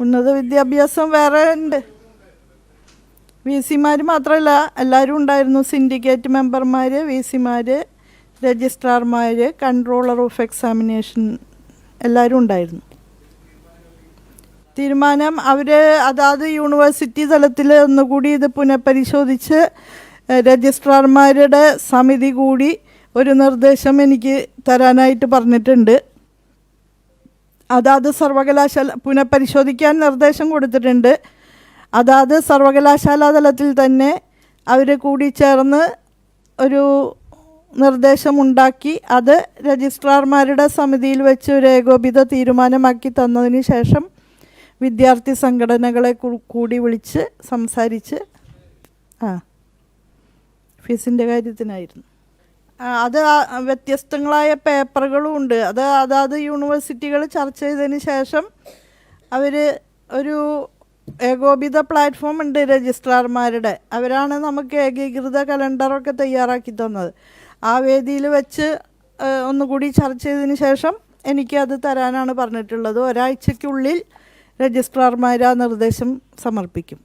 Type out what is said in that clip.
ഉന്നത വിദ്യാഭ്യാസം വേറെ ഉണ്ട്. വി സിമാർ മാത്രമല്ല, എല്ലാവരും ഉണ്ടായിരുന്നു. സിൻഡിക്കേറ്റ് മെമ്പർമാർ, വി സിമാർ, രജിസ്ട്രാർമാർ, കൺട്രോളർ ഓഫ് എക്സാമിനേഷൻ എല്ലാവരും ഉണ്ടായിരുന്നു. തീരുമാനം അവർ അതാത് യൂണിവേഴ്സിറ്റി തലത്തിൽ ഒന്നുകൂടി ഇത് പുനഃപരിശോധിച്ച് രജിസ്ട്രാർമാരുടെ സമിതി കൂടി ഒരു നിർദ്ദേശം എനിക്ക് തരാനായിട്ട് പറഞ്ഞിട്ടുണ്ട്. അതാത് സർവകലാശാല പുനഃപരിശോധിക്കാൻ നിർദ്ദേശം കൊടുത്തിട്ടുണ്ട്. അതാത് സർവകലാശാല തലത്തിൽ തന്നെ അവർ കൂടി ചേർന്ന് ഒരു നിർദ്ദേശമുണ്ടാക്കി അത് രജിസ്ട്രാർമാരുടെ സമിതിയിൽ വെച്ച് ഒരു ഏകോപിത തീരുമാനമാക്കി തന്നതിന് ശേഷം വിദ്യാർത്ഥി സംഘടനകളെ കൂടി വിളിച്ച് സംസാരിച്ച് ഫീസിൻ്റെ കാര്യത്തിനായിരുന്നു. അത് വ്യത്യസ്തങ്ങളായ പേപ്പറുകളും ഉണ്ട്. അത് അതാത് യൂണിവേഴ്സിറ്റികൾ ചർച്ച ചെയ്തതിന് ശേഷം അവർ ഒരു ഏകോപിത പ്ലാറ്റ്ഫോം ഉണ്ട് രജിസ്ട്രാർമാരുടെ. അവരാണ് നമുക്ക് ഏകീകൃത കലണ്ടറൊക്കെ തയ്യാറാക്കി തന്നത്. ആ വേദിയിൽ വെച്ച് ഒന്നുകൂടി ചർച്ച ചെയ്തതിന് ശേഷം എനിക്കത് തരാനാണ് പറഞ്ഞിട്ടുള്ളത്. ഒരാഴ്ചയ്ക്കുള്ളിൽ രജിസ്ട്രാർമാർ ആ നിർദ്ദേശം സമർപ്പിക്കും.